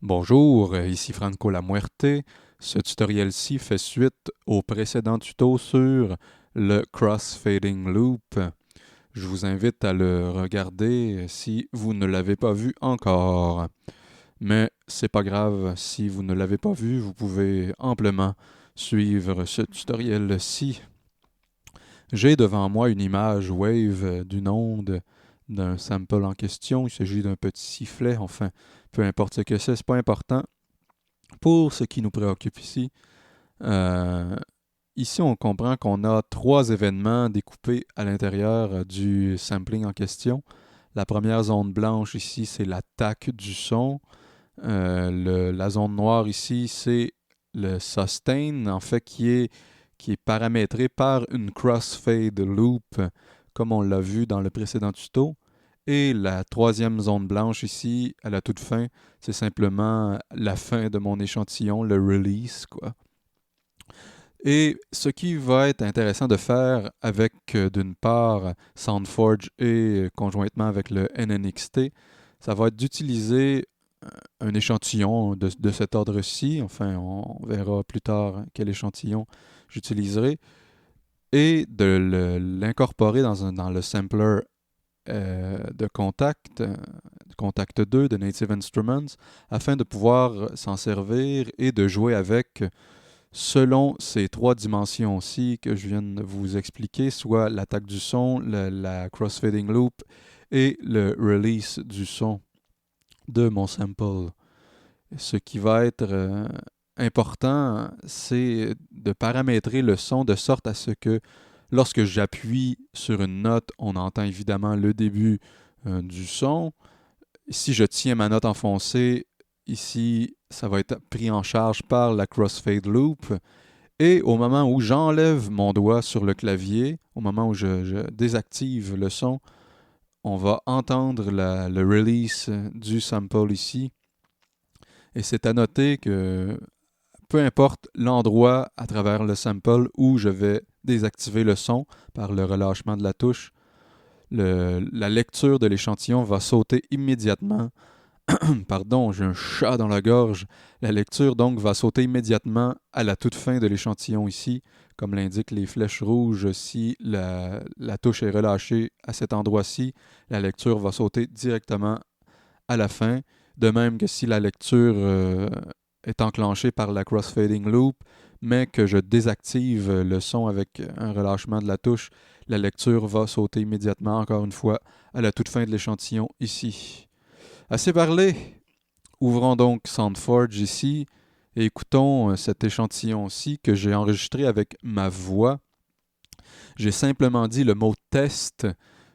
Bonjour, ici Franco Lamuerte. Ce tutoriel-ci fait suite au précédent tuto sur le crossfading loop. Je vous invite à le regarder si vous ne l'avez pas vu encore. Mais c'est pas grave, si vous ne l'avez pas vu, vous pouvez amplement suivre ce tutoriel-ci. J'ai devant moi une image wave d'une onde d'un sample en question. Il s'agit d'un petit sifflet, enfin, peu importe ce que c'est pas important. Pour ce qui nous préoccupe ici, euh, ici on comprend qu'on a trois événements découpés à l'intérieur du sampling en question. La première zone blanche ici, c'est l'attaque du son. La zone noire ici, c'est le sustain, en fait, qui est paramétré par une crossfade loop, comme on l'a vu dans le précédent tuto. Et la troisième zone blanche ici, à la toute fin, c'est simplement la fin de mon échantillon, le release, quoi. Et ce qui va être intéressant de faire avec, d'une part, SoundForge et conjointement avec le NNXT, ça va être d'utiliser un échantillon de cet ordre-ci. Enfin, on verra plus tard quel échantillon j'utiliserai. Et de l'incorporer dans le sampler de Contact 2 de Native Instruments, afin de pouvoir s'en servir et de jouer avec selon ces trois dimensions-ci que je viens de vous expliquer, soit l'attaque du son, la crossfading loop et le release du son de mon sample. Ce qui va être important, c'est de paramétrer le son de sorte à ce que lorsque j'appuie sur une note, on entend évidemment le début du son. Si je tiens ma note enfoncée, ici, ça va être pris en charge par la crossfade loop. Et au moment où j'enlève mon doigt sur le clavier, au moment où je désactive le son, on va entendre le release du sample ici. Et c'est à noter que peu importe l'endroit à travers le sample où je vais désactiver le son par le relâchement de la touche, la lecture de l'échantillon va sauter immédiatement. Pardon, j'ai un chat dans la gorge. La lecture donc va sauter immédiatement à la toute fin de l'échantillon ici, comme l'indiquent les flèches rouges. Si la touche est relâchée à cet endroit-ci, la lecture va sauter directement à la fin. De même que si la lecture est enclenchée par la crossfading loop, mais que je désactive le son avec un relâchement de la touche, la lecture va sauter immédiatement, encore une fois, à la toute fin de l'échantillon ici. Assez parlé, ouvrons donc SoundForge ici et écoutons cet échantillon-ci que j'ai enregistré avec ma voix. J'ai simplement dit le mot test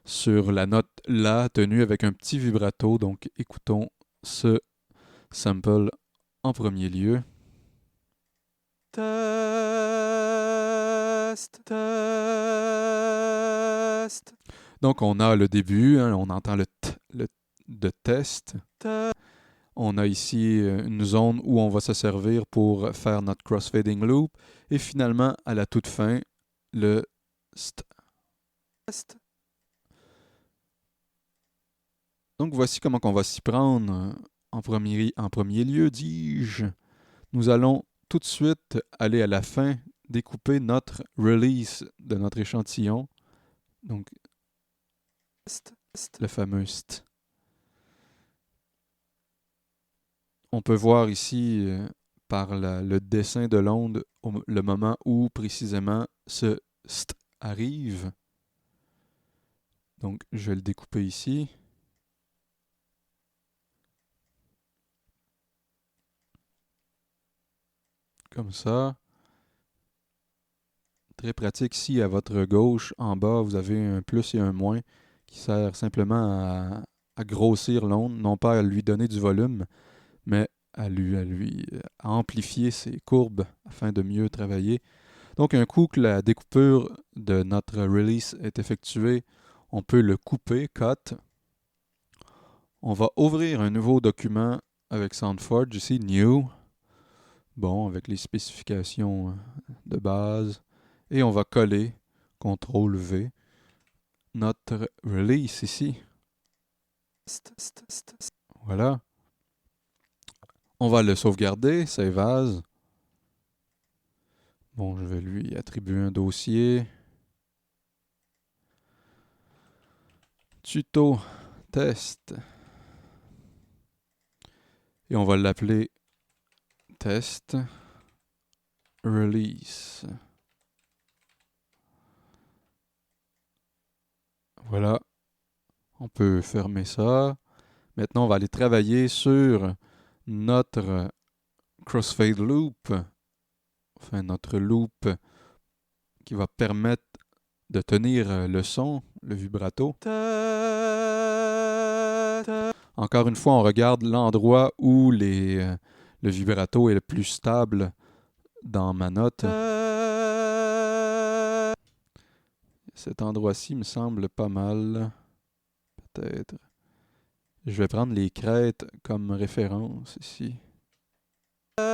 sur la note La tenue avec un petit vibrato, donc écoutons ce sample en premier lieu. Test, test. Donc on a le début, hein, on entend le T de test. On a ici une zone où on va se servir pour faire notre crossfading loop. Et finalement, à la toute fin, le st. Donc voici comment on va s'y prendre. En premier lieu, dis-je, nous allons tout de suite aller à la fin découper notre release de notre échantillon. Donc, le fameux st. On peut voir ici par le dessin de l'onde le moment où précisément ce st arrive. Donc, je vais le découper ici. Comme ça. Très pratique. Si à votre gauche, en bas, vous avez un plus et un moins qui sert simplement à grossir l'onde, non pas à lui donner du volume, mais à amplifier ses courbes afin de mieux travailler. Donc, un coup que la découpure de notre release est effectuée, on peut le couper, cut. On va ouvrir un nouveau document avec SoundForge, ici, New. Bon, avec les spécifications de base. Et on va coller, CTRL V, notre release ici. Voilà. On va le sauvegarder, save as. Bon, je vais lui attribuer un dossier. Tuto test. Et on va l'appeler test release. Voilà. On peut fermer ça. Maintenant, on va aller travailler sur notre crossfade loop. Enfin, notre loop qui va permettre de tenir le son, le vibrato. Encore une fois, on regarde l'endroit où le vibrato est le plus stable dans ma note. Cet endroit-ci me semble pas mal. Peut-être. Je vais prendre les crêtes comme référence ici. Peut-être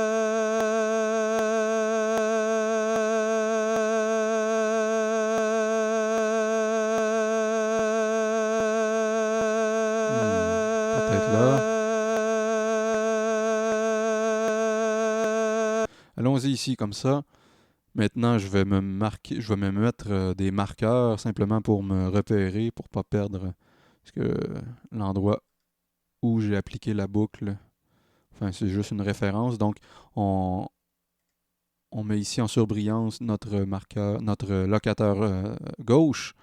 là. Allons-y ici comme ça. Maintenant, je vais me mettre des marqueurs simplement pour me repérer, pour pas perdre l'endroit où j'ai appliqué la boucle. Enfin, c'est juste une référence. Donc, on met ici en surbrillance notre marqueur, notre locateur gauche.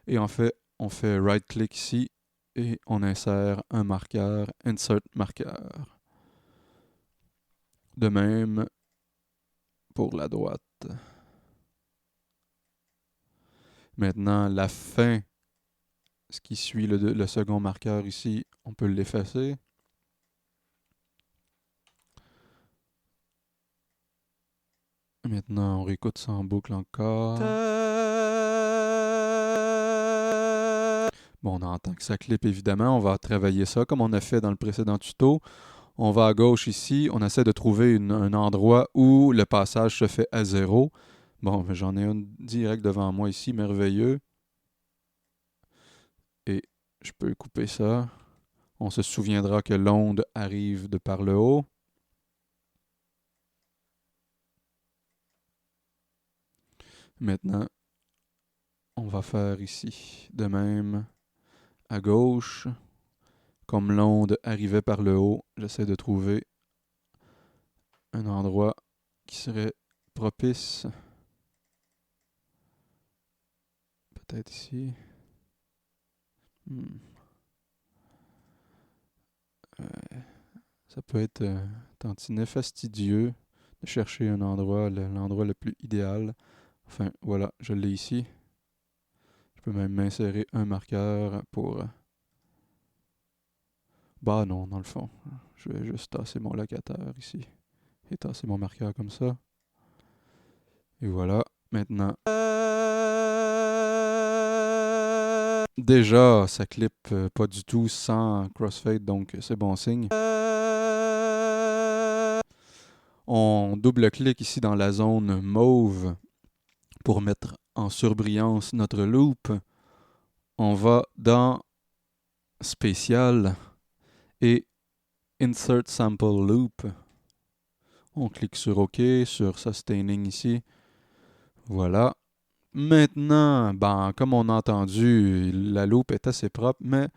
Et en fait, on fait right-click ici et on insère un marqueur, insert marqueur. De même pour la droite. Maintenant, la fin, ce qui suit le second marqueur ici, on peut l'effacer. Maintenant, on réécoute ça en boucle encore. Bon, on entend que ça clip évidemment. On va travailler ça comme on a fait dans le précédent tuto. On va à gauche ici. On essaie de trouver un endroit où le passage se fait à 0. Bon, j'en ai un direct devant moi ici, merveilleux. Et je peux couper ça. On se souviendra que l'onde arrive de par le haut. Maintenant, on va faire ici de même à gauche. Comme l'onde arrivait par le haut, j'essaie de trouver un endroit qui serait propice. Peut-être ici. Ça peut être tantinet fastidieux de chercher un endroit, l'endroit le plus idéal. Enfin, voilà, je l'ai ici. Je peux même m'insérer un marqueur pour... Bah non, dans le fond. Je vais juste tasser mon locataire ici. Et tasser mon marqueur comme ça. Et voilà. Maintenant... Déjà, ça clippe pas du tout sans crossfade, donc c'est bon signe. On double-clique ici dans la zone mauve pour mettre en surbrillance notre loop. On va dans Spécial et Insert Sample Loop. On clique sur OK, sur Sustaining ici. Voilà. Maintenant, comme on a entendu, la loop est assez propre, mais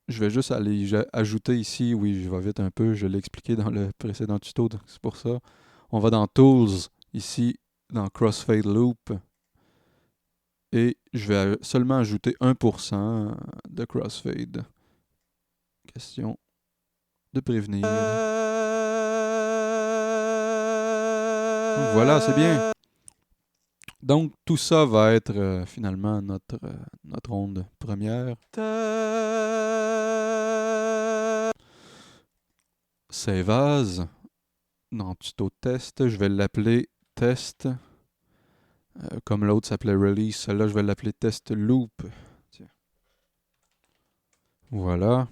je vais juste aller ajouter ici, oui, je vais vite un peu, je l'ai expliqué dans le précédent tuto, donc c'est pour ça. On va dans Tools, ici, dans Crossfade Loop, et je vais seulement ajouter 1% de Crossfade. Question de prévenir. Donc voilà, c'est bien. Donc tout ça va être finalement notre onde première. Save as. Dans tuto test, je vais l'appeler test. Comme l'autre s'appelait release, celle-là je vais l'appeler test loop. Tiens. Voilà.